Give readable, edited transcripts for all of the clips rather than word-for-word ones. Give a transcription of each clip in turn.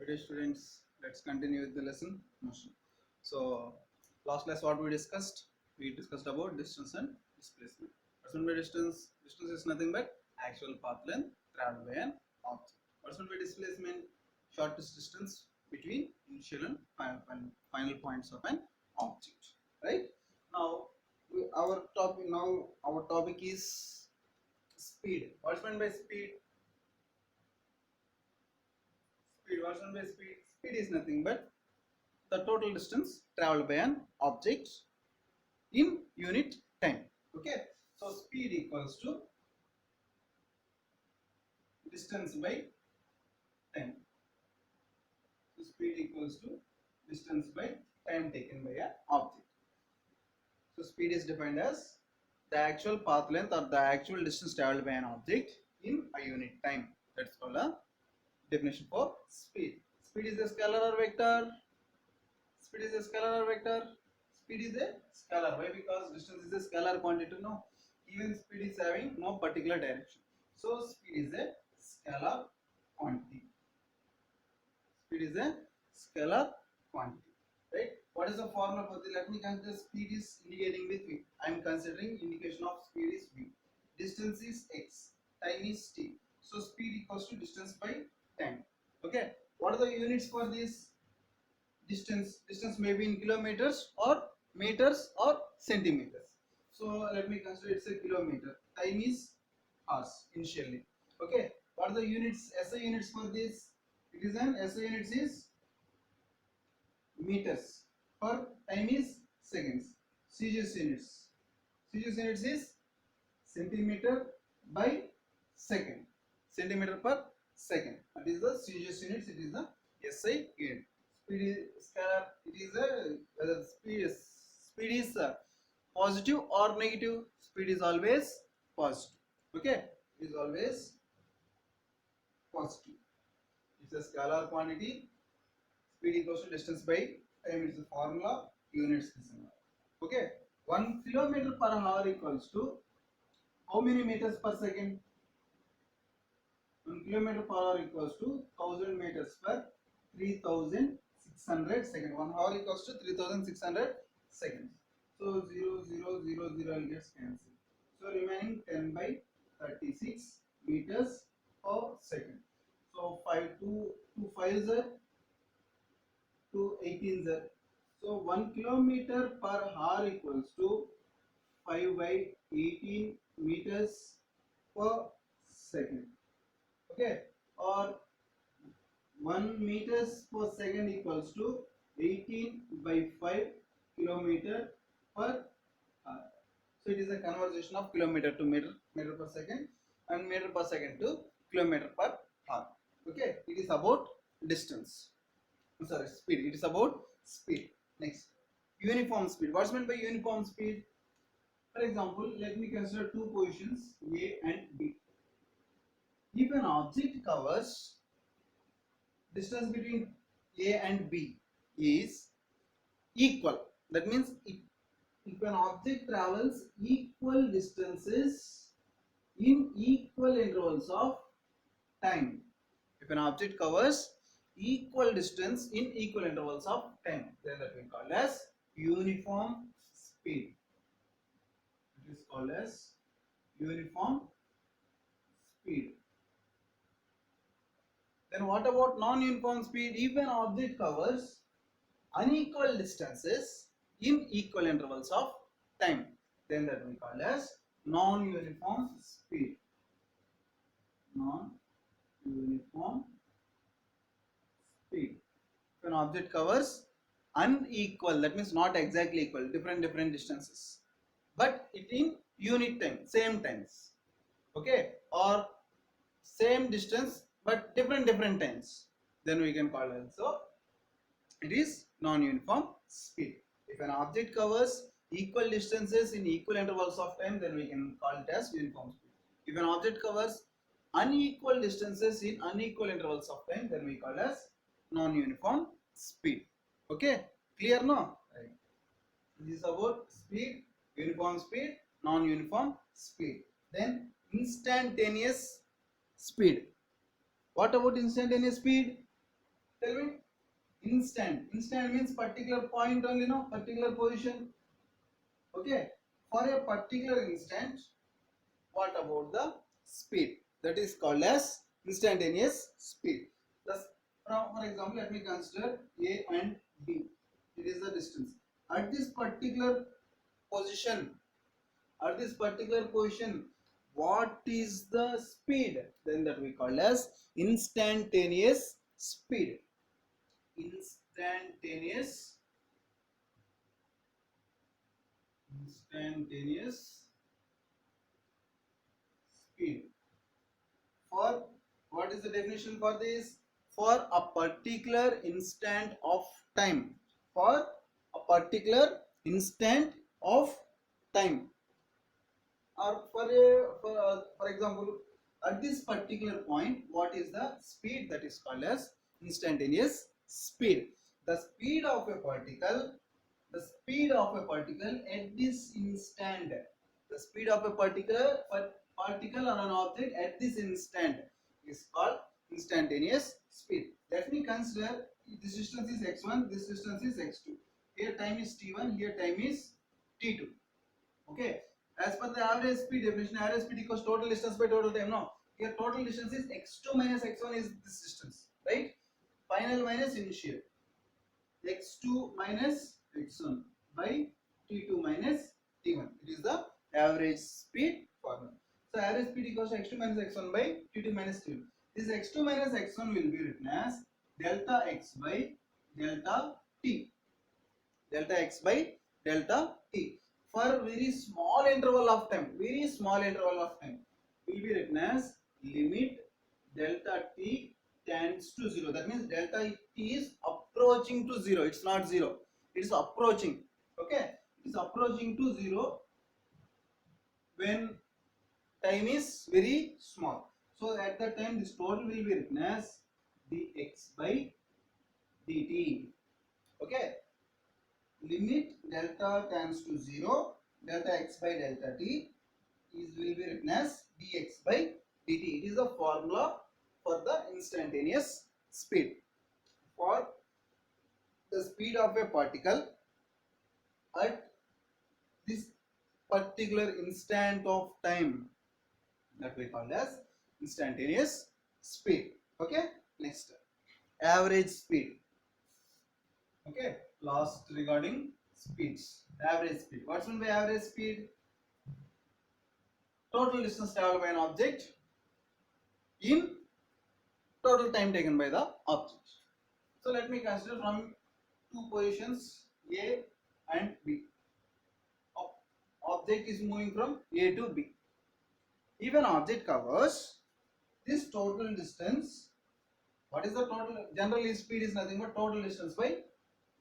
Okay, students, let's continue with the lesson motion. So, last class what we discussed? We discussed about distance and displacement. What's meant by distance? Distance is nothing but actual path length traveled by an object. What's meant by displacement? Shortest distance between initial and final points of an object. Right? Now, our topic is speed. What's meant by speed? Speed. What's meant by speed? Speed is nothing but the total distance traveled by an object in unit time. Okay, so speed equals to distance by time. So speed equals to distance by time taken by an object. So speed is defined as the actual path length or the actual distance traveled by an object in a unit time. That's called a definition for speed. Speed is a scalar or vector? Speed is a scalar or vector? Speed is a scalar. Why? Because distance is a scalar quantity. No, even speed is having no particular direction. So speed is a scalar quantity. Speed is a scalar quantity. Right? What is the formula for the? Let me consider speed is indicating with v. I am considering indication of speed is v. Distance is x. Time is t. So speed equals to distance by time. Okay. What are the units for this? Distance may be in kilometers or meters or centimeters. So let me consider it's a kilometer. Time is hours initially. Okay, what are the units, SI units for this? It is an SI units is meters. For time is seconds. CGS units. CGS units is centimeter by second. Centimeter per second. That is the CGS units. It is the SI unit. Speed is scalar. It is a whether speed is positive or negative. Speed is always positive. Okay, it is always positive. It's a scalar quantity. Speed equals to distance by time. It's a formula. Units is okay. 1 kilometer per hour equals to how many meters per second? 1 kilometer per hour equals to 1000 meters per 3600 seconds. 1 hour equals to 3600 seconds. So 0 gets cancelled. So remaining 10 by 36 meters per second. So 2 5s are 2 18s are. So 1 kilometer per hour equals to 5 by 18 meters per second. Okay, or 1 meters per second equals to 18 by 5 kilometer per hour. So it is a conversion of kilometer to meter per second, and meter per second to kilometer per hour. Okay, it is about distance. Sorry, speed. It is about speed. Next, uniform speed. What's meant by uniform speed? For example, let me consider two positions A and B. If an object covers distance between A and B is equal, that means if an object travels equal distances in equal intervals of time, if an object covers equal distance in equal intervals of time, then that we call as uniform speed. It is called as uniform speed. Then what about non-uniform speed? If an object covers unequal distances in equal intervals of time, then that we call as non-uniform speed. Non-uniform speed. If an object covers unequal, that means not exactly equal, different distances, but it in unit time, same times, okay, or same distance but different times, then we can call it. So it is non-uniform speed. If an object covers equal distances in equal intervals of time, then we can call it as uniform speed. If an object covers unequal distances in unequal intervals of time, then we call it as non-uniform speed. Okay, clear now? Right. This is about speed, uniform speed, non-uniform speed. Then instantaneous speed. What about instantaneous speed? Tell me. Instant. Instant means particular point only, no? Particular position. Okay. For a particular instant, what about the speed? That is called as instantaneous speed. Thus, for example, let me consider A and B. It is the distance. At this particular position, what is the speed? Then that we call as instantaneous speed. Instantaneous speed. For what is the definition for this? For a particular instant of time. For a particular instant of time. Or for example, at this particular point, what is the speed? That is called as instantaneous speed. The speed of a particle, at this instant, the speed of a particle or an object at this instant is called instantaneous speed. Let me consider this distance is x1, this distance is x2. Here time is t1, here time is t2. Okay. As per the average speed definition, average speed equals total distance by total time. No, here total distance is x2 minus x1 is this distance, right? Final minus initial. x2 minus x1 by t2 minus t1. It is the average speed formula. So average speed equals to x2 minus x1 by t2 minus t1. This x2 minus x1 will be written as delta x by delta t. Delta x by delta t. For very small interval of time, will be written as limit delta t tends to 0. That means delta t is approaching to 0. It's not 0. It is approaching. Okay. It is approaching to 0 when time is very small. So at that time this total will be written as dx by dt. Okay. Limit delta tends to 0, delta x by delta t will be written as dx by dt. It is the formula for the instantaneous speed. For the speed of a particle at this particular instant of time, that we call as instantaneous speed. Okay. Next, average speed. Okay. Last regarding speeds. Average speed. What's meant by average speed? Total distance traveled by an object in total time taken by the object. So let me consider from two positions A and B. Object is moving from A to B. If an object covers this total distance, what is the total? Generally speed is nothing but total distance by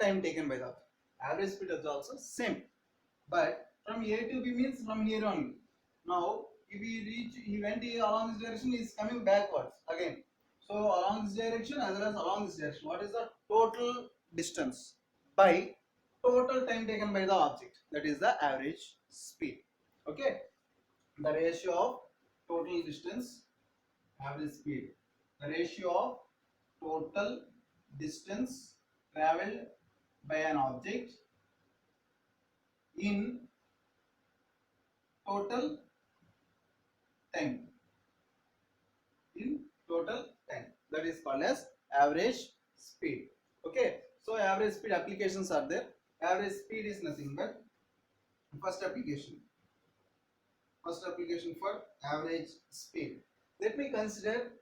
time taken by the object. Average speed is also same, but from A to B means from here only. Now if he went along this direction, he is coming backwards again. So along this direction as well as along this direction, what is the total distance by total time taken by the object? That is the average speed. Okay, the ratio of total distance, average speed, the ratio of total distance traveled by an object in total time. That is called as average speed. Okay. So average speed applications are there. Average speed is nothing but first application for average speed. Let me consider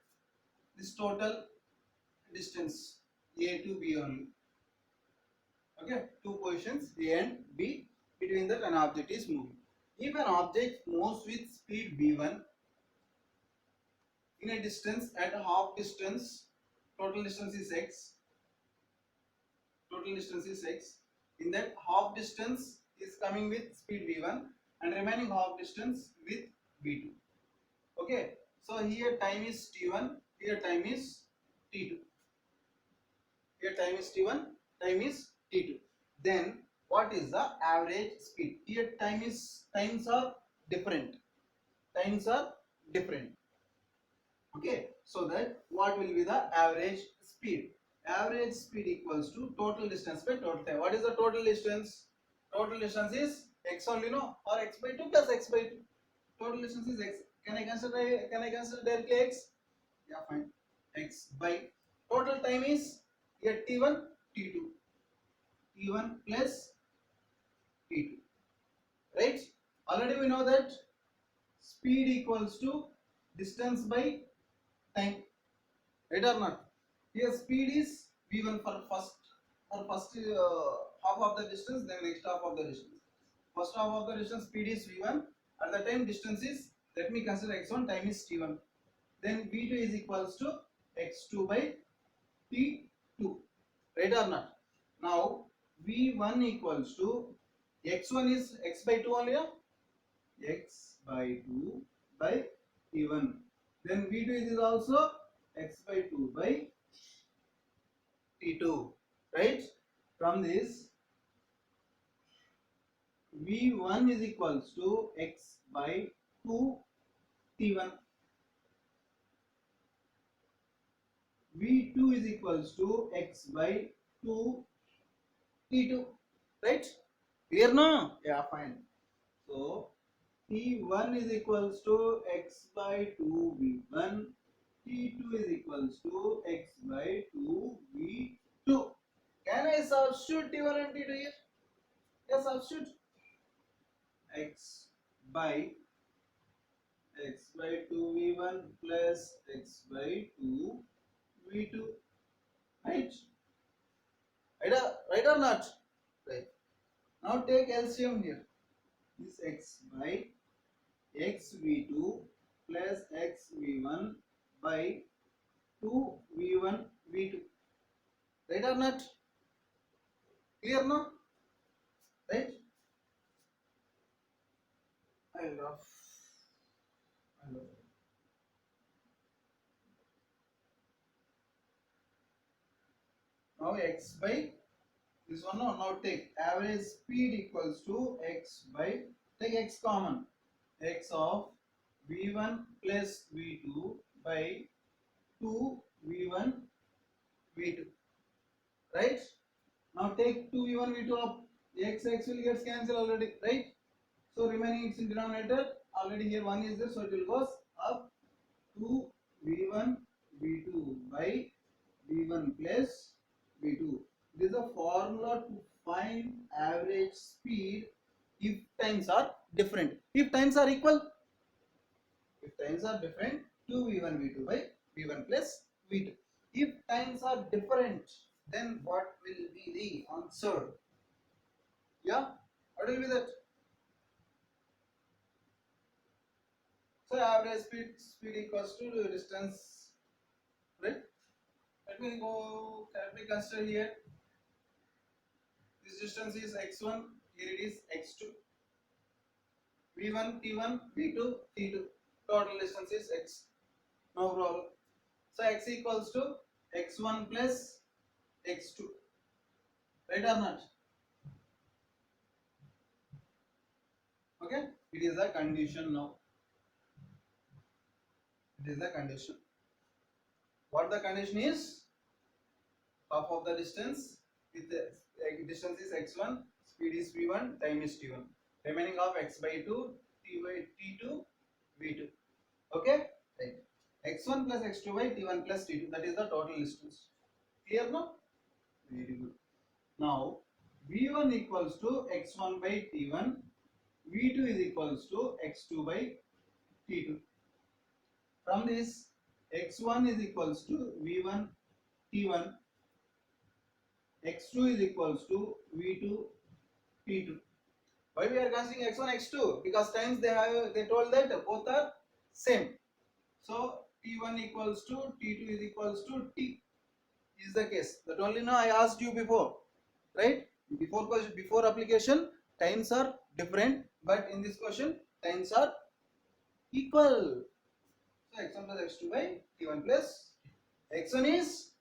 this total distance A to B only. Okay, two positions A and B, between that an object is moving. If an object moves with speed v1 in a distance at a half distance, total distance is x. In that half distance is coming with speed v1 and remaining half distance with v2. Okay, so here time is t1, here time is t2. Here time is t1, time is t2. Then what is the average speed? Here times are different. Okay, so that what will be the average speed? average speed equals to total distance by total time. What is the total distance? Total distance is x only, no, or x by 2 plus x by 2. Total distance is x. Can I consider directly x? Yeah, fine. X by total time is here t1, t2, t1 plus t2. Right? Already we know that speed equals to distance by time. Right or not? Here speed is v1 for first half of the distance, then next half of the distance. First half of the distance speed is v1. At the time distance is, let me consider x1, time is t1. Then v2 is equals to x2 by t2. Right or not? Now v1 equals to x1 is x by 2 only, x by 2 by t1. Then v2 is also x by 2 by t2. Right? From this, v1 is equals to x by 2 t1. v2 is equals to x by 2 t2. Right? Clear now? Yeah, fine. So t1 is equals to x by 2 v1. t2 is equals to x by 2 v2. Can I substitute t1 and t2 here? Yes, substitute. x by 2 v1 plus x by 2 v2. Right? Right or not? Right. Now take LCM here. This x by x v2 plus x v1 by 2 v1 v2. Right or not? Clear now? Right? I love. Now x by this one, no, now take average speed equals to x by, take x common, x of v1 plus v2 by 2 v1 v2. Right? Now take 2 v1 v2 up, x will get cancelled already, right? So remaining it's in denominator, already here 1 is there, so it will goes up 2 v1 v2 by v1 plus v2. This is a formula to find average speed if times are different. If times are equal, if times are different, 2 v1 v2 by v1 plus v2. If times are different, then what will be the answer? Yeah, what will be that? So average speed equals to distance, right? Let me consider here. This distance is x1, here it is x2. v1, t1, v2, t2. Total distance is x. No problem. So x equals to x1 plus x2. Right or not? Okay? It is a condition now. It is a condition. What the condition is? Half of the distance with the distance is x1, speed is v1, time is t1. Remaining of x by 2, t by t2, v2. Okay? Right. x1 plus x2 by t1 plus t2. That is the total distance. Clear now? Very good. Now v1 equals to x1 by t1, v2 is equals to x2 by t2. From this, x1 is equals to v1 t1, x2 is equals to v2 t2. Why we are considering x1 x2? Because times they told that both are same. So t1 equals to t2 is equals to t is the case. That only now I asked you before, right? Before application times are different, but in this question times are equal. So x1 plus x2 by t1 plus x1 is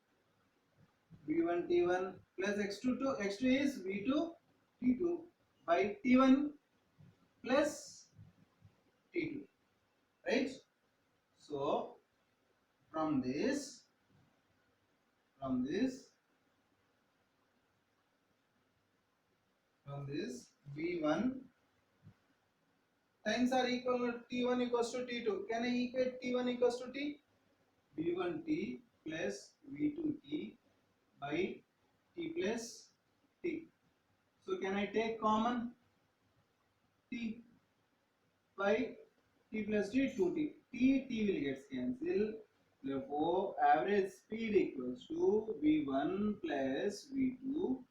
v1 t1 plus x2 is v2 t2 by t1 plus t2, right? So from this from this V1 times are equal to T1 equals to T2. Can I equate T1 equals to T? V1T plus V2T by T plus T. So can I take common T by T plus T, 2T. T will get cancelled. Therefore, average speed equals to V1 plus V2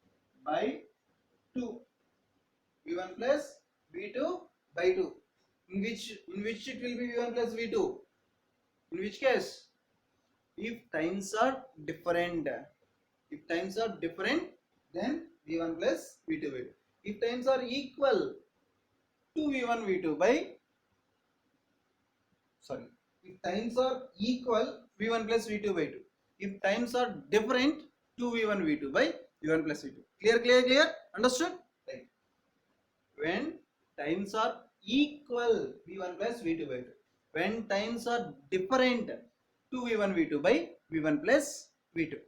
by 2. V1 plus V2 by 2. In which it will be V1 plus V2? In which case? If times are different. If times are different, then V1 plus V2 by 2. If times are equal to V1 V2 by if times are equal V1 plus V2 by 2. If times are different, 2V1 V2 by V1 plus V2. Clear? Understood? Right. When times are equal V1 plus V2 by 2. When times are different, 2V1 V2 by V1 plus V2.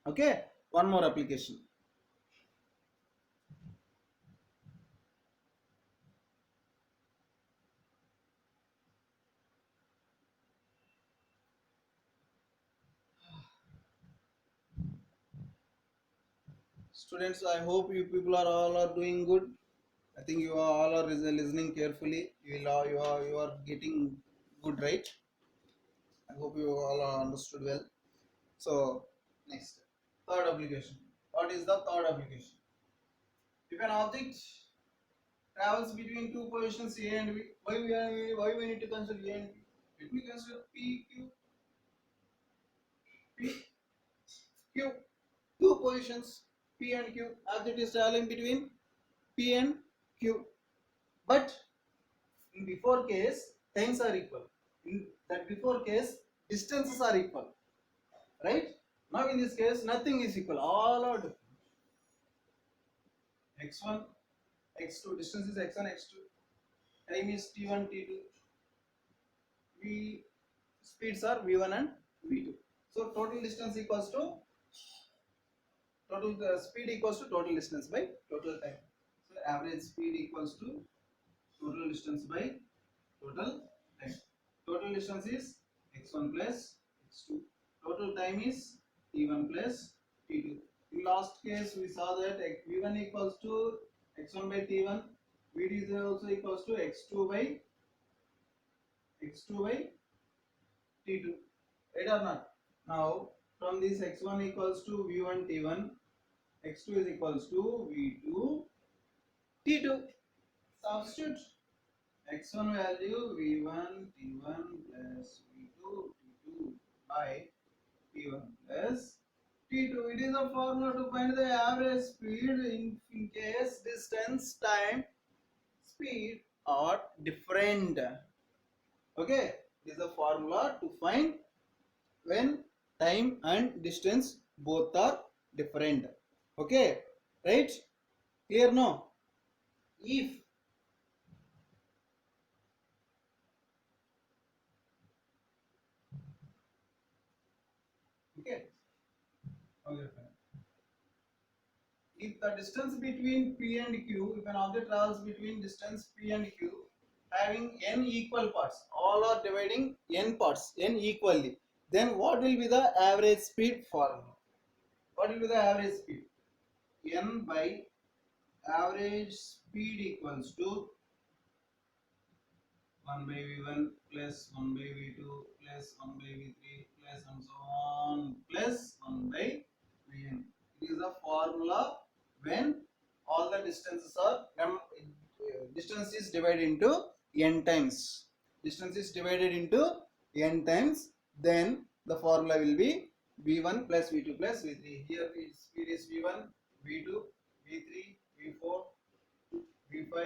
Okay. One more application. Students, I hope you people are all doing good. I think you are all are listening carefully. You are getting good, right? I hope you all are understood well. So next, third application. What is the third application? If an object travels between two positions A and B, why we need to consider A and B? Let me consider P, Q. Two positions P and Q. Object is traveling between P and Q. But in before case, times are equal. In that before case, distances are equal. Right? Now in this case, nothing is equal. All are different. X1, X2, distance is X1, X2. Time is T1, T2. Speeds are V1 and V2. So total distance equals to speed equals to total distance by total time. So average speed equals to total distance by total time. Total distance is X1 plus X2. Total time is T1 plus T2. In last case, we saw that V1 equals to X1 by T1. V2 is also equals to X2 by T2. Right or not? Now, from this X1 equals to V1 T1, X2 is equals to V2 T2. Substitute X1 value V1 T1 plus V2 T2 by T1 plus T2. It is a formula to find the average speed in case distance, time, speed are different. Okay, this is a formula to find when time and distance both are different. Okay, right? Clear now? If okay, if the distance between P and Q, if an object travels between distance P and Q having n equal parts, all are dividing n parts, n equally, then what will be the average speed formula? What will be the average speed? N by average speed equals to 1 by V1 plus 1 by V2 plus 1 by V3 plus and so on plus 1 by Vn. It is a formula when all the distances are distance is divided into n times. Distance is divided into n times, then the formula will be V1 plus V2 plus V3. Here speed is V1, V2, V3, V4, V5,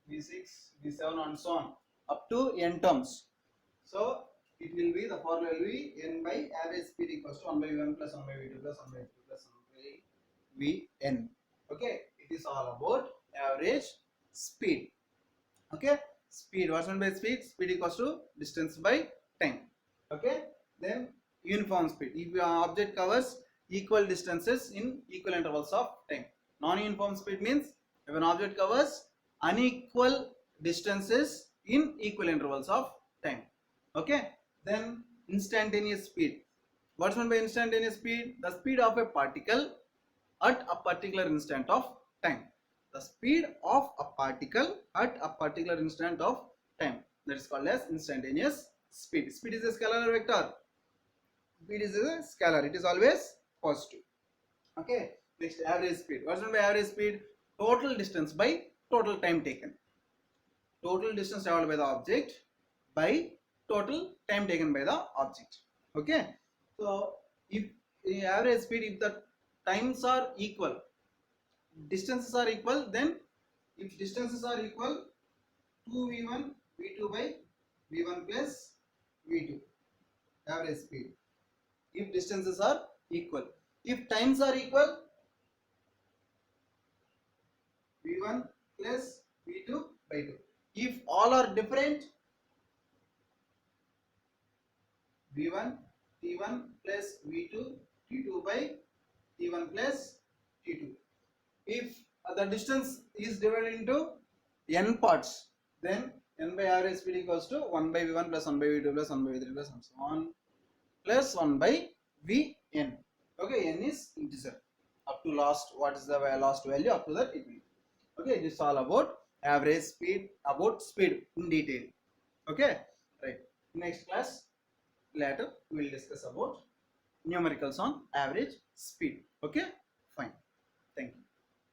V6, V7 and so on up to n terms. So it will be, the formula will be n by average speed equals to 1 by V1 plus 1 by V2 plus 1 by V3 plus 1 by Vn. Okay, it is all about average speed. Okay, speed, what's meant by speed? Speed equals to distance by time. Okay, then uniform speed. If your object covers equal distances in equal intervals of time. Non-uniform speed means If an object covers unequal distances in equal intervals of time. Okay. Then instantaneous speed. What's meant by instantaneous speed? The speed of a particle at a particular instant of time. The speed of a particle at a particular instant of time. That is called as instantaneous speed. Speed is a scalar or vector? Speed is a scalar. It is always positive. Okay. Next, average speed. What's meant by average speed? Total distance by total time taken. Total distance traveled by the object by total time taken by the object. Okay. So if the average speed, if the times are equal, distances are equal, then if distances are equal, 2v1 v2 by v1 plus v2, average speed. If distances are equal, if times are equal, v1 plus v2 by 2. If all are different, v1 t1 plus v2 t2 by t1 plus t2. If the distance is divided into n parts, then n by average speed equals to 1 by v1 plus 1 by v2 plus 1 by v3 plus and so on plus 1 by vn. Okay, n is integer up to last, what is the last value, up to that it will. Okay, this is all about average speed, about speed in detail. Okay, right. Next class, later we will discuss about numericals on average speed. Okay.